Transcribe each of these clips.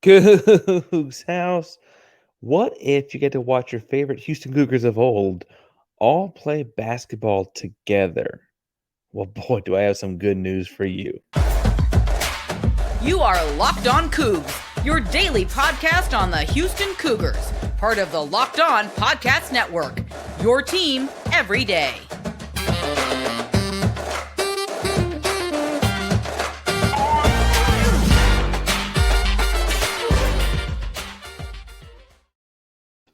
Coogs House. What if you get to watch your favorite Houston Cougars of old all play basketball together? Well, boy, do I have some good news for you. You are Locked On Coogs, your daily podcast on the Houston Cougars, part of the Locked On Podcast Network, your team every day.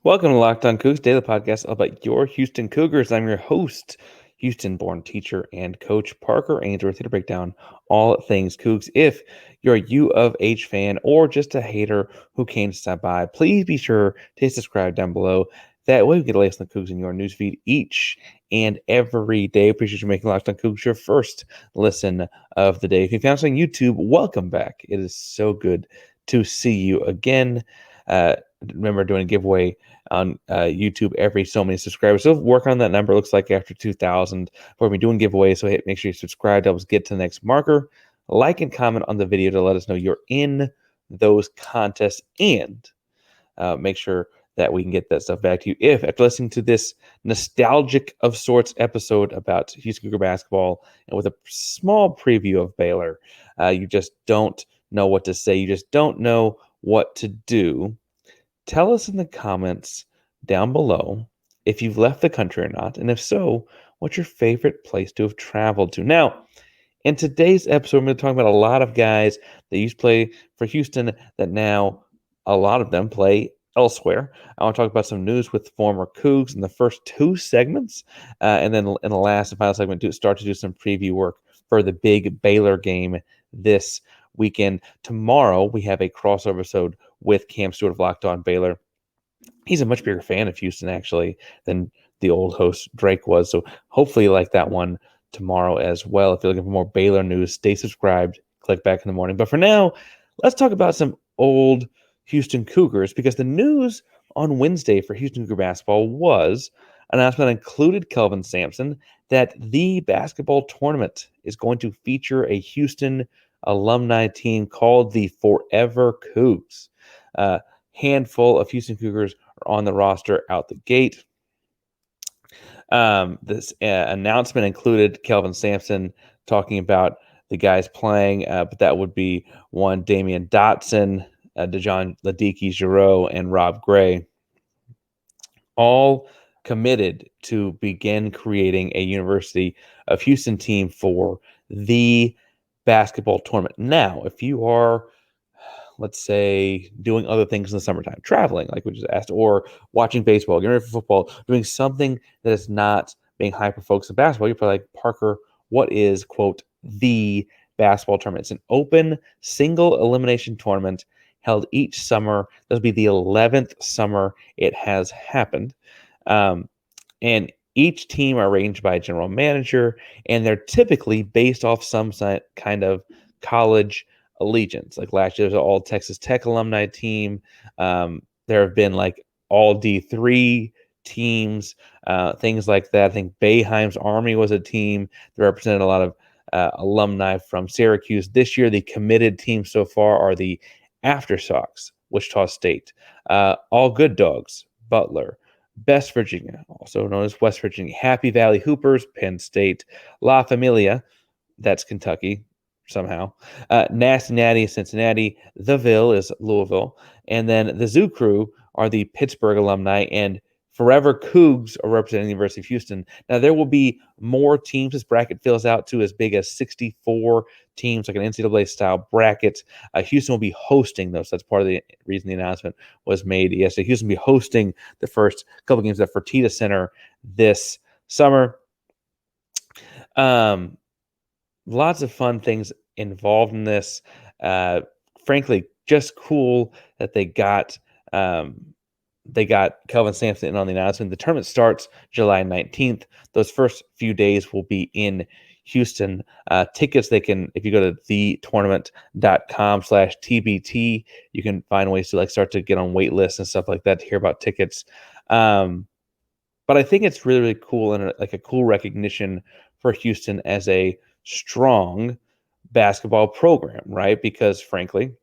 Welcome to Locked On Coogs, daily podcast all about your Houston Cougars. I'm your host, Houston-born teacher and coach Parker Ainsworth, here to break down all things Cougs. If you're a U of H fan or just a hater who came to stop by, please be sure to subscribe down below. That way we get the latest on the Cougs in your newsfeed each and every day. Appreciate you making Locked On Cougs your first listen of the day. If you found us on YouTube, welcome back. It is so good to see you again. Remember doing a giveaway on YouTube every so many subscribers. So work on that number. It looks like after 2,000, we'll be doing giveaways. So make sure you subscribe to help us get to the next marker. Like and comment on the video to let us know you're in those contests, and make sure that we can get that stuff back to you. If after listening to this nostalgic of sorts episode about Houston Cougar basketball and with a small preview of Baylor, you just don't know what to say, you just don't know what to do, tell us in the comments down below if you've left the country or not, and if so, what's your favorite place to have traveled to. Now, in today's episode, I'm going to talk about a lot of guys that used to play for Houston that now a lot of them play elsewhere. I want to talk about some news with former Cougs in the first two segments, and then in the last and final segment, start to do some preview work for the big Baylor game this weekend. Tomorrow, we have a crossover episode with Cam Stewart of Locked On Baylor. He's a much bigger fan of Houston, actually, than the old host Drake was. So hopefully you like that one tomorrow as well. If you're looking for more Baylor news, stay subscribed, click back in the morning. But for now, let's talk about some old Houston Cougars, because the news on Wednesday for Houston Cougar basketball was an announcement that included Kelvin Sampson that the basketball tournament is going to feature a Houston alumni team called the Forever Cougs. Handful of Houston Cougars are on the roster out the gate. This announcement included Kelvin Sampson talking about the guys playing, but that would be one Damyean Dotson, Ladeeky, Giroux, and Rob Gray, all committed to begin creating a University of Houston team for the basketball tournament. Now, if you are, let's say, doing other things in the summertime, traveling, like we just asked, or watching baseball, getting ready for football, doing something that is not being hyper-focused on basketball, you're probably like, Parker, what is, quote, the basketball tournament? It's an open, single elimination tournament held each summer. This will be the 11th summer it has happened. And each team are arranged by a general manager, and they're typically based off some kind of college allegiance. Like last year, there's an all Texas Tech alumni team. There have been like all D3 teams, things like that. I think Boeheim's Army was a team that represented a lot of alumni from Syracuse. This year, the committed teams so far are the After Sox, Wichita State, All Good Dogs, Butler, Best Virginia, also known as West Virginia, Happy Valley Hoopers, Penn State, La Familia, that's Kentucky somehow, Nasty Natty, Cincinnati, The Ville is Louisville, and then the Zoo Crew are the Pittsburgh alumni, and Forever Cougs are representing the University of Houston. Now, there will be more teams. This bracket fills out to as big as 64 teams, like an NCAA-style bracket. Houston will be hosting those. That's part of the reason the announcement was made yesterday. Houston will be hosting the first couple games at Fertitta Center this summer. Lots of fun things involved in this. Frankly, just cool that they got Kelvin Sampson in on the announcement. The tournament starts July 19th. Those first few days will be in Houston. Tickets, if you go to thetournament.com/TBT, you can find ways to start to get on wait lists and stuff like that to hear about tickets. But I think it's really, really cool, and a cool recognition for Houston as a strong basketball program, right? Because frankly,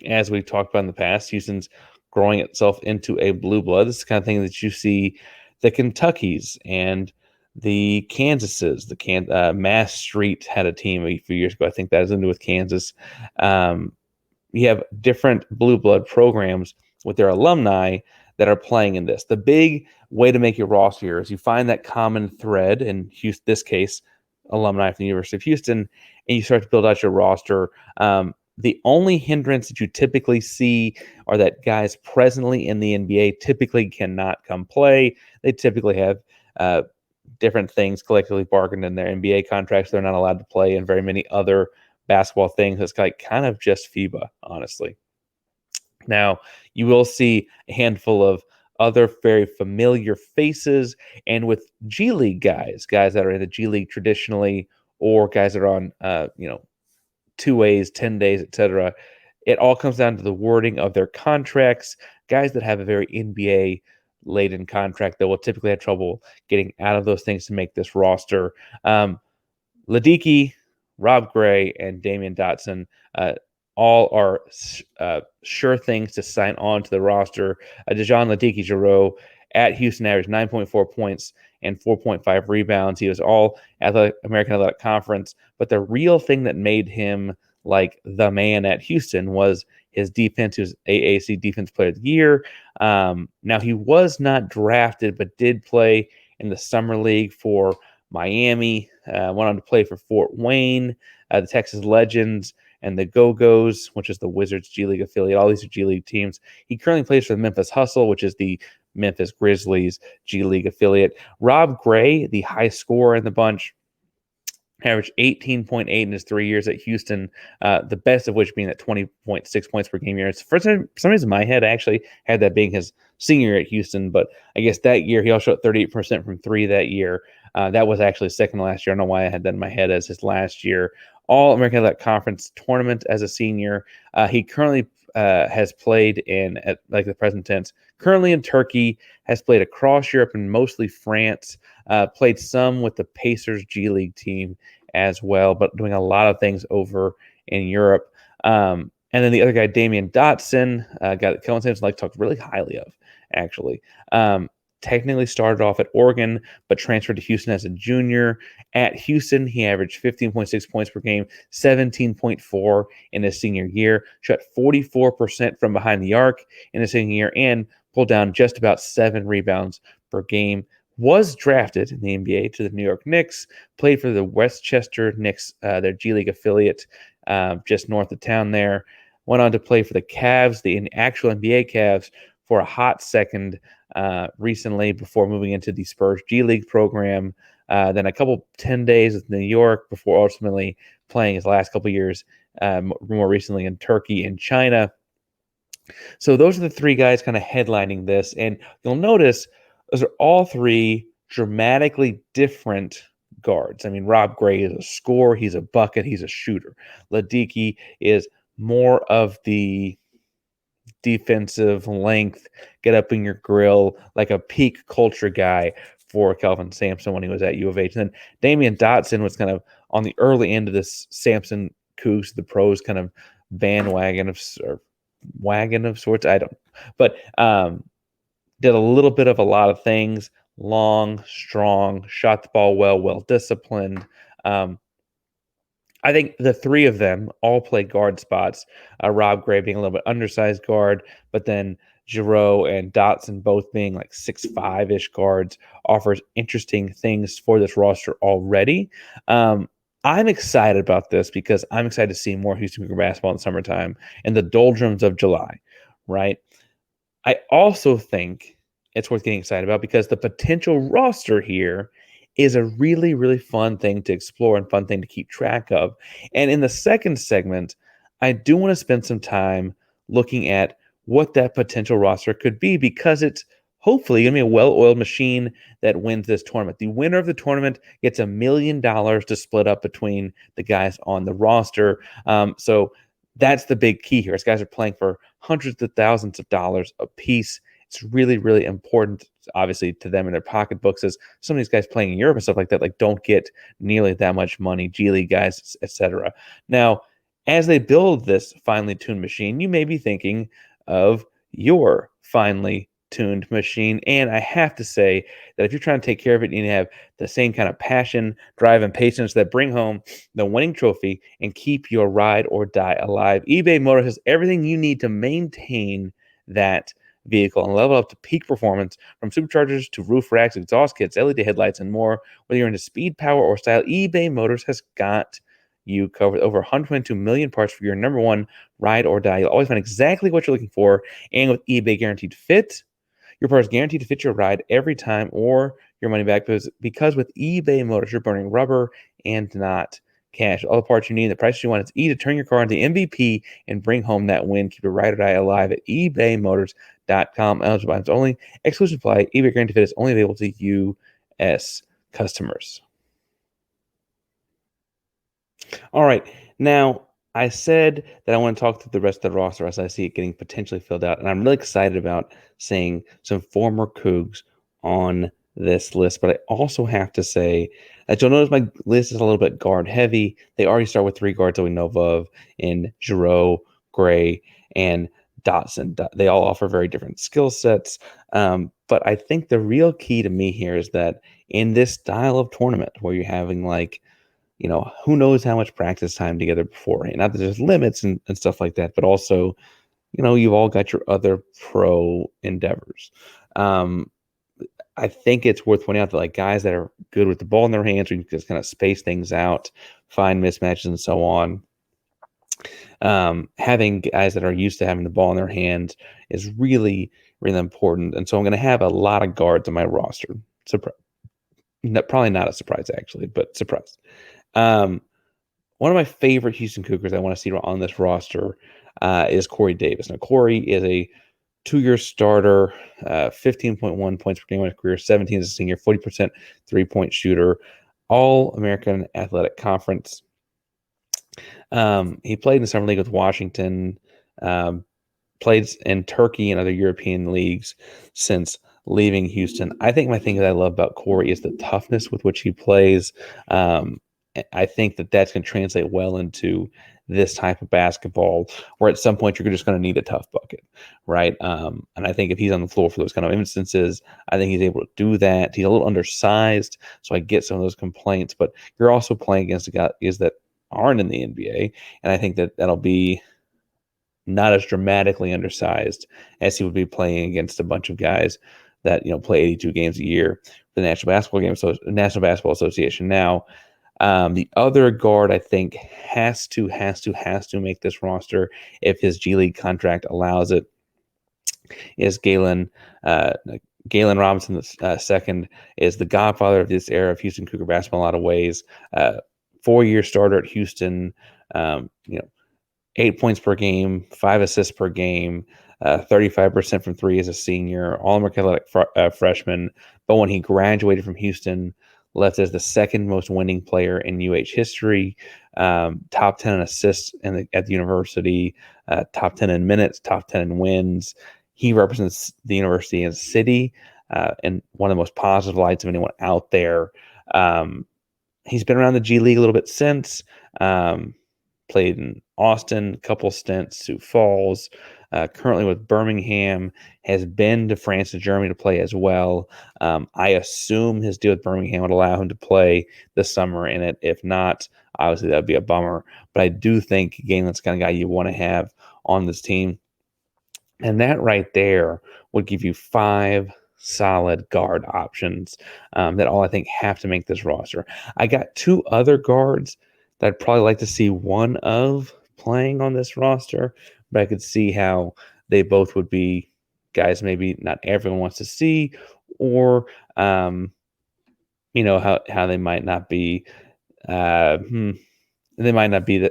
as we've talked about in the past, Houston's growing itself into a blue blood. This is the kind of thing that you see the Kentuckys and the Kansases. Mass Street had a team a few years ago. I think that has to do with Kansas. You have different blue blood programs with their alumni that are playing in this. The big way to make your roster here is you find that common thread, in this case, alumni from the University of Houston, and you start to build out your roster. The only hindrance that you typically see are that guys presently in the NBA typically cannot come play. They typically have different things collectively bargained in their NBA contracts. They're not allowed to play, and very many other basketball things. It's like kind of just FIBA, honestly. Now, you will see a handful of other very familiar faces, and with G League guys that are in the G League traditionally, or guys that are on, 2 ways, 10 days, etc. It all comes down to the wording of their contracts. Guys that have a very NBA laden contract that will typically have trouble getting out of those things to make this roster. Ladeeky, Rob Gray, and Damyean Dotson all are sure things to sign on to the roster. Dejan Ladeeky-Giroux at Houston averaged 9.4 points and 4.5 rebounds. He was all American Athletic Conference, but the real thing that made him like the man at Houston was his defense. He was AAC Defense Player of the Year. Now, he was not drafted, but did play in the Summer League for Miami, went on to play for Fort Wayne, the Texas Legends, and the Go-Go's, which is the Wizards G League affiliate. All these are G League teams. He currently plays for the Memphis Hustle, which is the Memphis Grizzlies G League affiliate. Rob Gray, the high scorer in the bunch, averaged 18.8 in his 3 years at Houston, the best of which being at 20.6 points per game year. For some reason, my head actually had that being his senior year at Houston, but I guess that year he also shot 38% from three that year. That was actually second to last year. I don't know why I had that in my head as his last year. All American Athletic Conference tournament as a senior. He currently has played in, at like the present tense, currently in Turkey, has played across Europe and mostly France, played some with the Pacers G League team as well, but doing a lot of things over in Europe. And then the other guy, Damyean Dotson, guy that Kellen Sampson talked really highly of, actually. Technically started off at Oregon, but transferred to Houston as a junior. At Houston, he averaged 15.6 points per game, 17.4 in his senior year, shot 44% from behind the arc in his senior year, and pulled down just about 7 rebounds per game. Was drafted in the NBA to the New York Knicks, played for the Westchester Knicks, their G League affiliate, just north of town there. Went on to play for the Cavs, the actual NBA Cavs, for a hot second recently before moving into the Spurs G League program. Then a couple 10 days with New York before ultimately playing his last couple years more recently in Turkey and China. So those are the three guys kind of headlining this. And you'll notice those are all three dramatically different guards. I mean, Rob Gray is a scorer. He's a bucket. He's a shooter. Ladeeky is more of the defensive length, get up in your grill, like a peak culture guy for Kelvin Sampson when he was at U of H. And then Damyean Dotson was kind of on the early end of this Sampson Coogs, the pros kind of bandwagon of sorts. I don't, but did a little bit of a lot of things. Long, strong, shot the ball well disciplined. I think the three of them all play guard spots. Rob Gray being a little bit undersized guard, but then Giroux and Dotson both being like 6'5" guards offers interesting things for this roster already. I'm excited about this because I'm excited to see more Houston Cougar basketball in the summertime in the doldrums of July, right? I also think it's worth getting excited about because the potential roster here is a really, really fun thing to explore and fun thing to keep track of. And in the second segment, I do want to spend some time looking at what that potential roster could be because it's hopefully going to be a well-oiled machine that wins this tournament. The winner of the tournament gets $1 million to split up between the guys on the roster. So that's the big key here. These guys are playing for hundreds of thousands of dollars a piece. It's really, really important, obviously, to them in their pocketbooks as some of these guys playing in Europe and stuff like that, like don't get nearly that much money, G League guys, etc. Now, As they build this finely tuned machine, you may be thinking of your finely tuned machine. And I have to say that if you're trying to take care of it, you need to have the same kind of passion, drive, and patience that bring home the winning trophy and keep your ride or die alive. eBay Motors has everything you need to maintain that vehicle and level up to peak performance, from superchargers to roof racks, exhaust kits, LED headlights, and more. Whether you're into speed, power, or style, eBay Motors has got you covered. Over 122 million parts for your number one ride or die. You'll always find exactly what you're looking for. And with eBay Guaranteed Fit, your part is guaranteed to fit your ride every time or your money back, because with eBay Motors, you're burning rubber and not cash. All the parts you need, the price you want. It's easy to turn your car into MVP and bring home that win. Keep your ride or die alive at ebaymotors.com. Eligible items only. Exclusive supply. eBay Guaranteed Fit is only available to U.S. customers. All right. Now, I said that I want to talk through the rest of the roster as I see it getting potentially filled out. And I'm really excited about seeing some former Cougs on this list. But I also have to say that you'll notice my list is a little bit guard heavy. They already start with three guards that we know of in Giroux, Gray, and Dotson. They all offer very different skill sets. But I think the real key to me here is that in this style of tournament where you're having who knows how much practice time together beforehand. Not that there's limits and stuff like that, but also, you've all got your other pro endeavors. I think it's worth pointing out that guys that are good with the ball in their hands, or you can just kind of space things out, find mismatches and so on. Having guys that are used to having the ball in their hands is really, really important. And so I'm going to have a lot of guards on my roster. Probably not a surprise, actually, but surprise. One of my favorite Houston Cougars I want to see on this roster is Corey Davis. Now, Corey is a 2-year starter, 15.1 points per game in his career, 17 as a senior, 40% three-point shooter, All-American Athletic Conference. He played in the Summer League with Washington, played in Turkey and other European leagues since leaving Houston. I think my thing that I love about Corey is the toughness with which he plays. I think that that's going to translate well into this type of basketball, where at some point you're just going to need a tough bucket, right? And I think if he's on the floor for those kind of instances, I think he's able to do that. He's a little undersized, so I get some of those complaints, but you're also playing against guys that aren't in the NBA, and I think that that'll be not as dramatically undersized as he would be playing against a bunch of guys that play 82 games a year for the National Basketball Association. Now, the other guard I think has to make this roster if his G League contract allows it is Galen Robinson II is the godfather of this era of Houston Cougar basketball in a lot of ways. 4-year starter at Houston, 8 points per game, 5 assists per game, 35% from three as a senior, All-American Athletic freshman. But when he graduated from Houston, left as the second most winning player in UH history, top 10 in assists at the university, top 10 in minutes, top 10 in wins. He represents the university and city, and one of the most positive lights of anyone out there. He's been around the G League a little bit since, played in Austin, a couple stints, Sioux Falls, currently with Birmingham, has been to France and Germany to play as well. I assume his deal with Birmingham would allow him to play this summer in it. If not, obviously that would be a bummer. But I do think Galen's kind of guy you want to have on this team. And that right there would give you 5 solid guard options that all I think have to make this roster. I got 2 other guards that I'd probably like to see one of playing on this roster, but I could see how they both would be guys maybe not everyone wants to see, or how they might not be they might not be in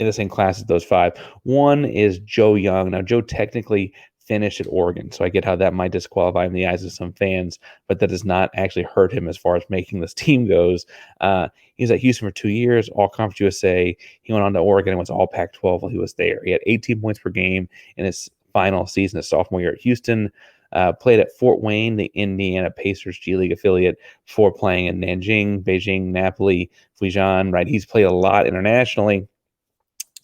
the same class as those 5. One is Joe Young. Now, Joe technically finished at Oregon, so I get how that might disqualify him in the eyes of some fans, but that does not actually hurt him as far as making this team goes. He was at Houston for 2 years, All-Conference USA. He went on to Oregon and went to All Pac-12 while he was there. He had 18 points per game in his final season, his sophomore year at Houston. Played at Fort Wayne, the Indiana Pacers G League affiliate, before playing in Nanjing, Beijing, Napoli, Fujian, right? He's played a lot internationally.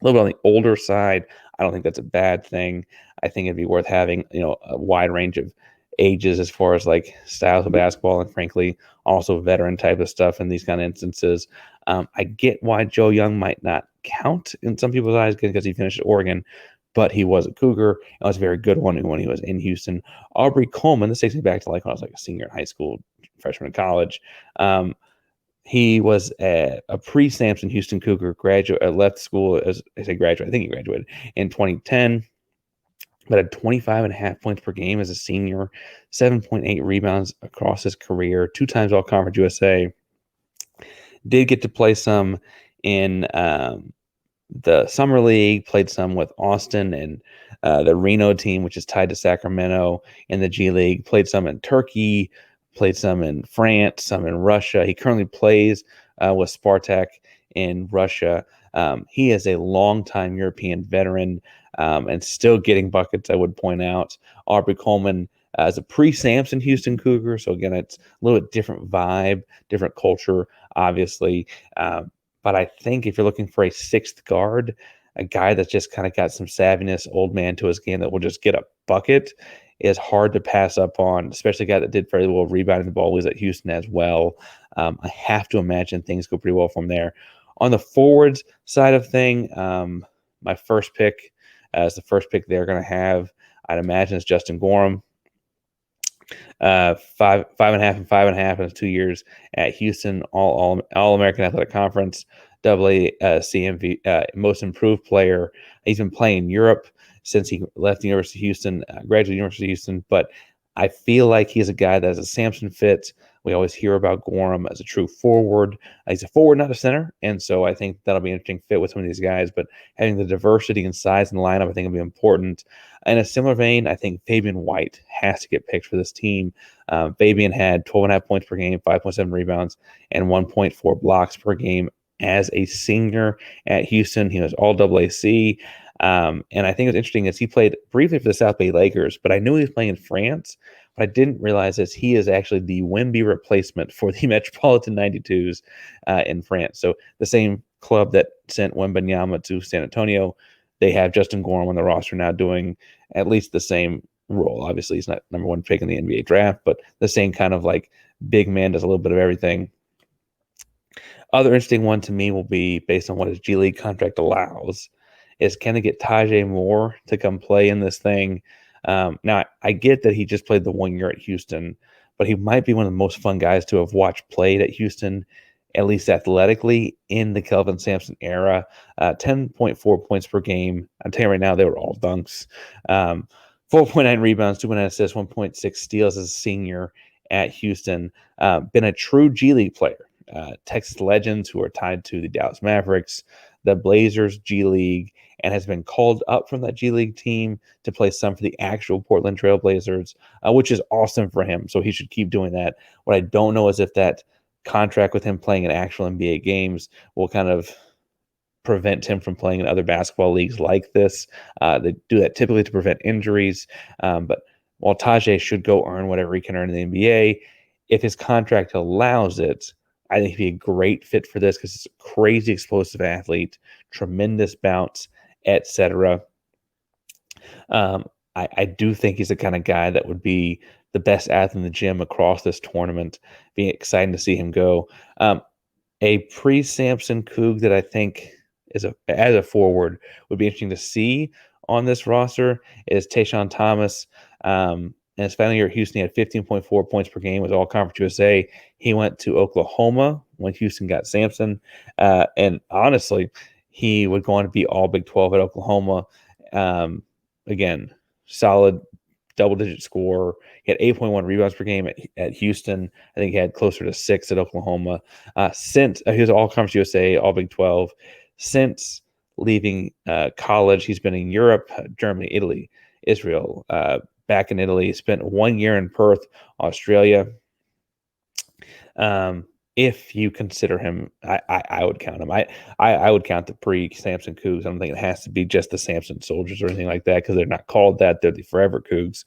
A little bit on the older side. I don't think that's a bad thing. I think it'd be worth having, a wide range of ages as far as like styles of basketball and frankly also veteran type of stuff in these kind of instances. I get why Joe Young might not count in some people's eyes because he finished at Oregon, but he was a Cougar and was a very good one when he was in Houston. Aubrey Coleman, this takes me back to like when I was like a senior in high school, freshman in college. He was a pre-Sampson Houston Cougar graduate, left school as I say graduate. I think he graduated in 2010, but had 25.5 points per game as a senior, 7.8 rebounds across his career, 2 times All-Conference USA. Did get to play some in the Summer League, played some with Austin and the Reno team, which is tied to Sacramento in the G League, played some in Turkey, played some in France, some in Russia. He currently plays with Spartak in Russia. He is a longtime European veteran and still getting buckets, I would point out. Aubrey Coleman is a pre-Sampson Houston Cougar. So, again, it's a little bit different vibe, different culture, obviously. But I think if you're looking for a sixth guard, a guy that's just kind of got some savviness, old man to his game that will just get a bucket, is hard to pass up on, especially a guy that did very well rebounding the ball. He was at Houston as well. I have to imagine things go pretty well from there. On the forwards side of thing, my first pick is the first pick they're going to have. I'd imagine it's Justin Gorham. 5.5 and 5.5 in 2 years at Houston, all American Athletic Conference, AA CMV, most improved player. He's been playing in Europe since he left the University of Houston, graduated University of Houston. But I feel like he's a guy that has a Sampson fit. We always hear about Gorham as a true forward. He's a forward, not a center. And so I think that'll be an interesting fit with some of these guys. But having the diversity and size in the lineup, I think will be important. In a similar vein, I think Fabian White has to get picked for this team. Fabian had 12.5 points per game, 5.7 rebounds, and 1.4 blocks per game as a senior at Houston. He was all AAC. And I think what's interesting is he played briefly for the South Bay Lakers, but I knew he was playing in France. What I didn't realize is he is actually the Wemby replacement for the Metropolitan 92s in France. So the same club that sent Wembanyama to San Antonio, they have Justin Gorham on the roster now doing at least the same role. Obviously, he's not number one pick in the NBA draft, but the same kind of like big man, does a little bit of everything. Other interesting one to me will be based on what his G League contract allows is can they get Tajay Moore to come play in this thing? Now, I get that he just played the 1 year at Houston, but he might be one of the most fun guys to have watched played at Houston, at least athletically, in the Kelvin Sampson era. 10.4 points per game. I'm telling you right now, they were all dunks. 4.9 rebounds, 2.9 assists, 1.6 steals as a senior at Houston. Been a true G League player. Texas Legends, who are tied to the Dallas Mavericks, the Blazers G League, and has been called up from that G League team to play some for the actual Portland Trail Blazers, which is awesome for him. So he should keep doing that. What I don't know is if that contract with him playing in actual NBA games will kind of prevent him from playing in other basketball leagues like this. They do that typically to prevent injuries. But while Tajay should go earn whatever he can earn in the NBA, if his contract allows it, I think he'd be a great fit for this because it's a crazy explosive athlete, tremendous bounce, etc. I do think he's the kind of guy that would be the best athlete in the gym across this tournament. Be exciting to see him go. A pre-Sampson Coug that I think is as a forward would be interesting to see on this roster is Tayshaun Thomas. In his final year at Houston, he had 15.4 points per game, was all Conference USA. He went to Oklahoma when Houston got Sampson. And honestly, he would go on to be all Big 12 at Oklahoma. Again, solid double-digit scorer. He had 8.1 rebounds per game at Houston. I think he had closer to 6 at Oklahoma. Since he was all Conference USA, all Big 12. Since leaving college, he's been in Europe, Germany, Italy, Israel, back in Italy, spent 1 year in Perth, Australia. If you consider him, I would count him. I would count the pre-Sampson Cougs. I don't think it has to be just the Sampson Soldiers or anything like that because they're not called that. They're the Forever Cougs.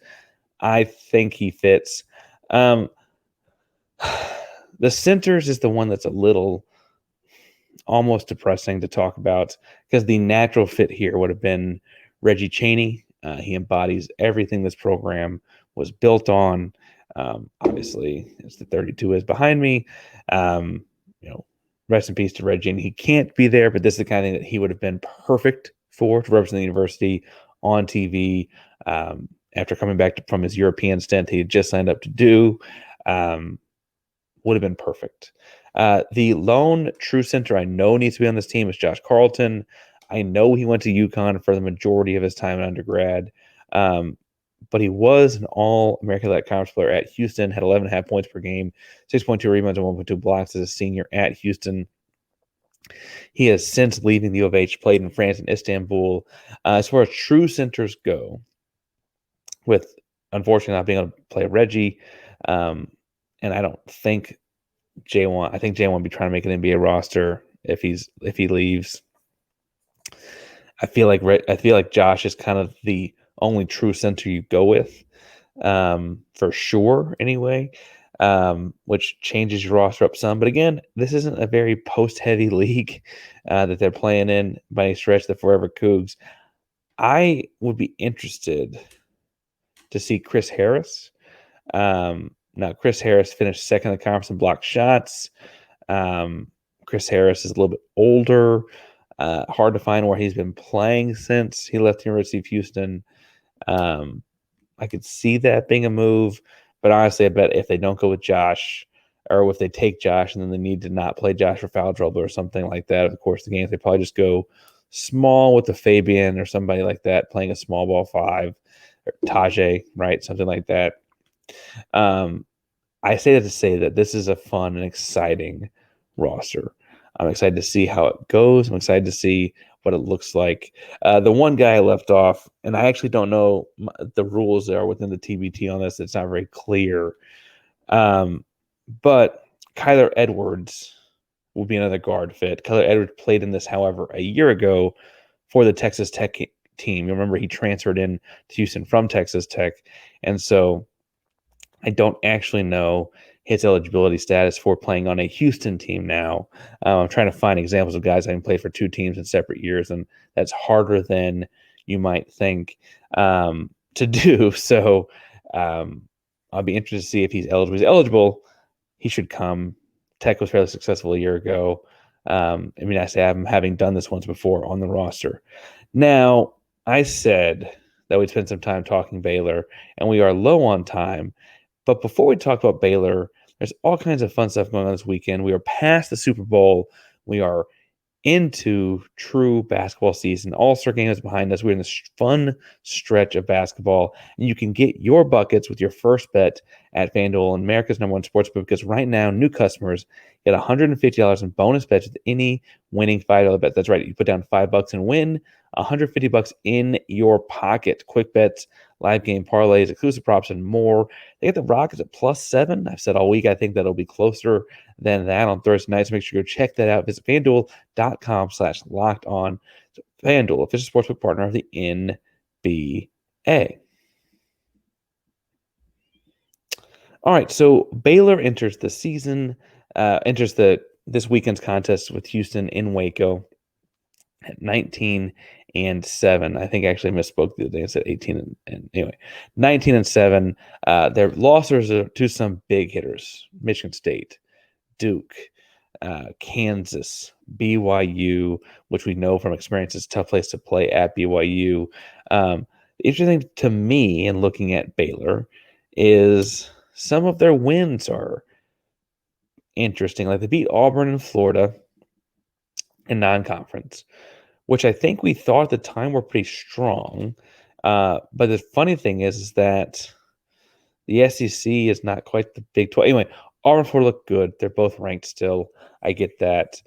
I think he fits. The centers is the one that's a little almost depressing to talk about because the natural fit here would have been Reggie Chaney. He embodies everything this program was built on. Obviously, as the 32 is behind me, rest in peace to Reggie. And he can't be there, but this is the kind of thing that he would have been perfect for to represent the university on TV. After coming back from his European stint, he had just signed up to do. Would have been perfect. The lone true center I know needs to be on this team is Josh Carlton. I know he went to UConn for the majority of his time in undergrad, but he was an All-American Athletic Conference player at Houston, had 11.5 points per game, 6.2 rebounds, and 1.2 blocks as a senior at Houston. He has since leaving the U of H, played in France and Istanbul. As far as true centers go, with unfortunately not being able to play Reggie, and I don't think J1. I think J1 will be trying to make an NBA roster if he leaves. I feel like Josh is kind of the only true center you go with, for sure. Anyway, which changes your roster up some. But again, this isn't a very post-heavy league that they're playing in by any stretch. The Forever Cougs. I would be interested to see Chris Harris. Now, Chris Harris finished second in the conference in blocked shots. Chris Harris is a little bit older. Hard to find where he's been playing since he left the University of Houston. I could see that being a move, but honestly, I bet if they don't go with Josh, or if they take Josh and then they need to not play Josh for foul trouble or something like that, of course, the games, they probably just go small with the Fabian or somebody like that, playing a small ball five, or Tajay, right? Something like that. I say that to say that this is a fun and exciting roster. I'm excited to see how it goes. I'm excited to see what it looks like. The one guy I left off, and I actually don't know the rules that are within the TBT on this. It's not very clear. But Kyler Edwards will be another guard fit. Kyler Edwards played in this, however, a year ago for the Texas Tech team. You remember he transferred in to Houston from Texas Tech. And so I don't actually know his eligibility status for playing on a Houston team now. I'm trying to find examples of guys having played for two teams in separate years, and that's harder than you might think to do. So I'll be interested to see if he's eligible. If he's eligible, he should come. Tech was fairly successful a year ago. I say I'm having done this once before on the roster. Now, I said that we'd spend some time talking Baylor, and we are low on time. But before we talk about Baylor, there's all kinds of fun stuff going on this weekend. We are past the Super Bowl. We are into true basketball season. All-Star game is behind us. We're in this fun stretch of basketball. And you can get your buckets with your first bet at FanDuel, America's #1 sportsbook, because right now, new customers get $150 in bonus bets with any winning $5 bet. That's right. You put down $5 and win $150 in your pocket. Quick bets, live game parlays, exclusive props, and more. They get the Rockets at +7. I've said all week I think that'll be closer than that on Thursday night. So make sure you go check that out. Visit FanDuel.com/lockedon. FanDuel, official sportsbook partner of the NBA. All right, so Baylor enters the season, this weekend's contest with Houston in Waco at 19-7. I think I actually misspoke the other day. I said 18 and anyway, 19-7. Their losses are to some big hitters: Michigan State, Duke, Kansas, BYU, which we know from experience is a tough place to play at BYU. Interesting to me in looking at Baylor is some of their wins are interesting. Like they beat Auburn in Florida in non-conference, which I think we thought at the time were pretty strong. But the funny thing is that the SEC is not quite the Big 12. Anyway, Auburn and Florida look good. They're both ranked still. I get that.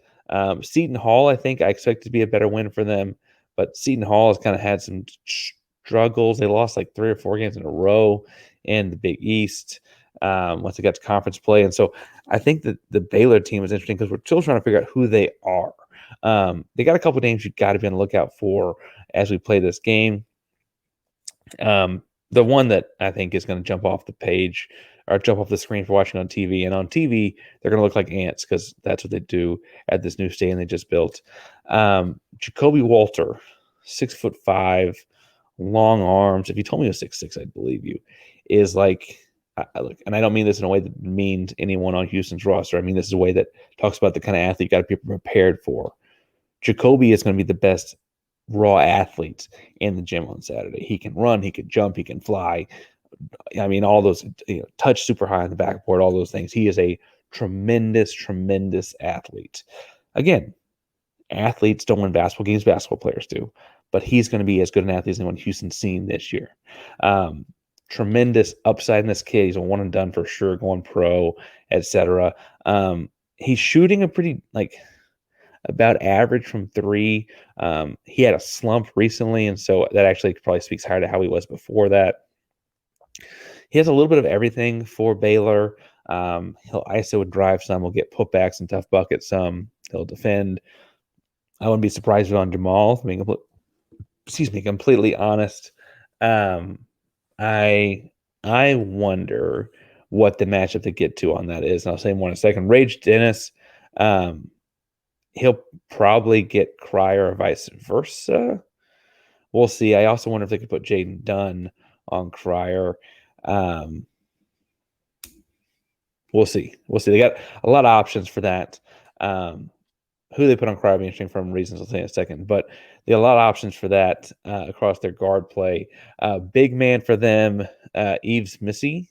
Seton Hall, I think I expect to be a better win for them. But Seton Hall has kind of had some struggles. They lost like 3 or 4 games in a row in the Big East once they got to conference play. And so I think that the Baylor team is interesting because we're still trying to figure out who they are. They got a couple of names you've got to be on the lookout for as we play this game. The one that I think is going to jump off the page or jump off the screen for watching on TV. And on TV, they're going to look like ants because that's what they do at this new stadium they just built. Jacoby Walter, 6'5", long arms. If you told me he was 6'6", I'd believe you. Is like, look, and I don't mean this in a way that means anyone on Houston's roster. I mean this is a way that talks about the kind of athlete you got to be prepared for. Jacoby is going to be the best raw athlete in the gym on Saturday. He can run, he can jump, he can fly. I mean, all those, touch super high on the backboard, all those things. He is a tremendous, tremendous athlete. Again, athletes don't win basketball games, basketball players do. But he's going to be as good an athlete as anyone Houston's seen this year. Tremendous upside in this kid. He's a one and done for sure, going pro, etc. He's shooting a pretty, about average from three. He had a slump recently, and so that actually probably speaks higher to how he was before that. He has a little bit of everything for Baylor. He'll ISO and drive some. He'll get putbacks and tough buckets some. He'll defend. I wouldn't be surprised on Jamal. Completely honest. I wonder what the matchup to get to on that is. And I'll say more in a second. Rage Dennis. He'll probably get Cryer or vice versa. We'll see. I also wonder if they could put Jaden Dunn on Cryer. We'll see. They got a lot of options for that. Who they put on Cryer will be interesting for reasons I'll say in a second. But they have a lot of options for that across their guard play. Big man for them, Yves Missy.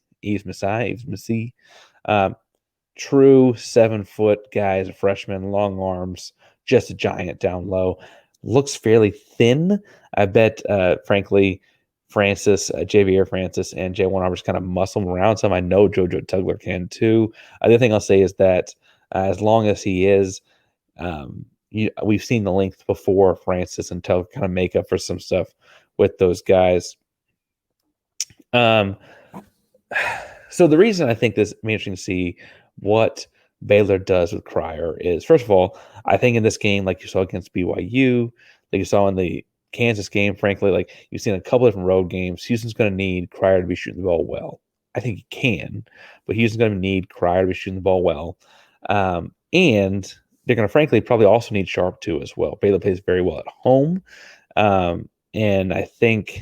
True 7-foot guy as a freshman, long arms, just a giant down low. Looks fairly thin. I bet, frankly, Javier Francis and J1 Roberts kind of muscle him around some. I know JoJo Tugler can too. The other thing I'll say is that as long as he is, we've seen the length before Francis and Tugler kind of make up for some stuff with those guys. So the reason I think this will be interesting to see what Baylor does with Cryer is, first of all, I think in this game, like you saw against BYU, like you saw in the Kansas game, frankly, like you've seen a couple different road games, Houston's going to need Cryer to be shooting the ball well. I think he can, but Houston's going to need Cryer to be shooting the ball well. And they're going to, frankly, probably also need Sharp too as well. Baylor plays very well at home. And I think,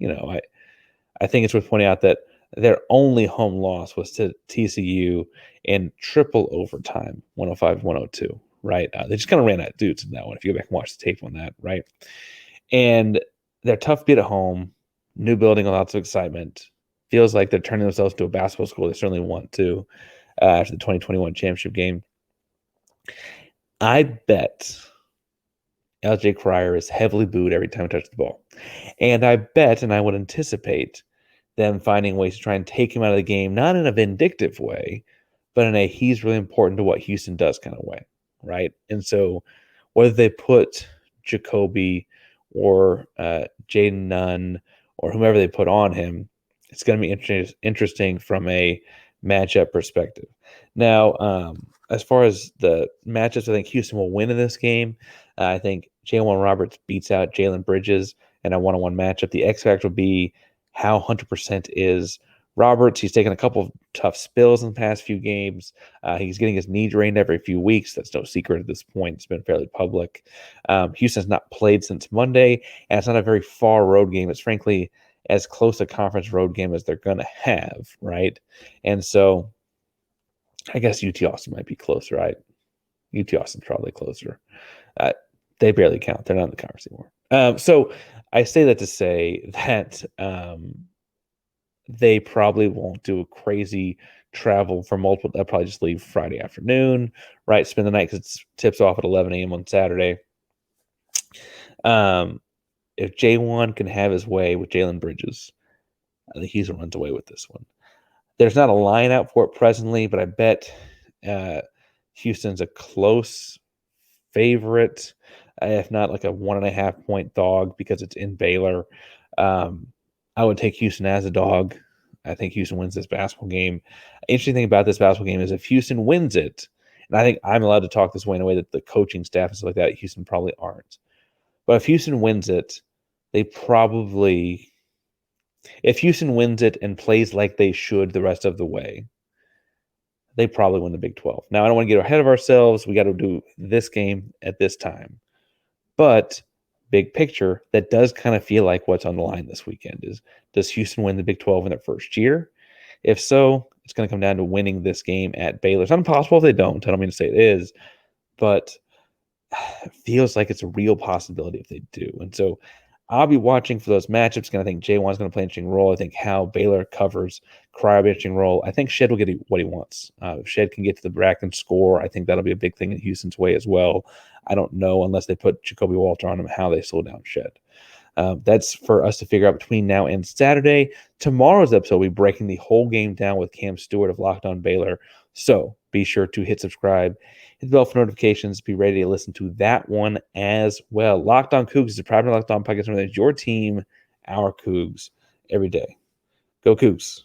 I think it's worth pointing out that their only home loss was to TCU in triple overtime, 105-102, right? They just kind of ran out of dudes in that one, if you go back and watch the tape on that, right? And they're tough beat at home, new building, lots of excitement. Feels like they're turning themselves to a basketball school. They certainly want to after the 2021 championship game. I bet LJ Cryer is heavily booed every time he touches the ball. And I bet, and I would anticipate them finding ways to try and take him out of the game, not in a vindictive way, but in a he's really important to what Houston does kind of way, right? And so whether they put Jacoby or Jaden Nunn or whomever they put on him, it's going to be interesting from a matchup perspective. Now, as far as the matchups, I think Houston will win in this game. I think J1 Roberts beats out Jalen Bridges in a one-on-one matchup. The X factor will be how 100% is Roberts. He's taken a couple of tough spills in the past few games. He's getting his knee drained every few weeks. That's no secret at this point. It's been fairly public. Houston's not played since Monday, and it's not a very far road game. It's frankly as close a conference road game as they're going to have, right? And so I guess UT Austin might be closer, right? UT Austin's probably closer. They barely count. They're not in the conference anymore. So I say that to say that they probably won't do a crazy travel for multiple. They'll probably just leave Friday afternoon, right? Spend the night because it tips off at 11 a.m. on Saturday. If J1 can have his way with Jalen Bridges, I think Houston runs away with this one. There's not a line out for it presently, but I bet Houston's a close favorite, if not like a 1.5 point dog because it's in Baylor. I would take Houston as a dog. I think Houston wins this basketball game. Interesting thing about this basketball game is if Houston wins it, and I think I'm allowed to talk this way in a way that the coaching staff and stuff like that, Houston probably aren't. But if Houston wins it, they probably If Houston wins it and plays like they should the rest of the way, they probably win the Big 12. Now, I don't want to get ahead of ourselves. We got to do this game at this time. But big picture, that does kind of feel like what's on the line this weekend is, does Houston win the Big 12 in their first year? If so, it's going to come down to winning this game at Baylor. It's not impossible if they don't. I don't mean to say it is, but it feels like it's a real possibility if they do. And so I'll be watching for those matchups. And I think Jaywan's going to play an interesting role. I think how Baylor covers Cryer will be an interesting role. I think Shed will get what he wants. If Shed can get to the rack and score, I think that'll be a big thing in Houston's way as well. I don't know, unless they put Jacoby Walter on him, how they slow down Shed. That's for us to figure out between now and Saturday. Tomorrow's episode, we'll be breaking the whole game down with Cam Stewart of Locked On Baylor. So be sure to hit subscribe, hit the bell for notifications, be ready to listen to that one as well. Locked On Coogs is a proud Locked On podcast. It's your team, our Cougs, every day. Go Cougs.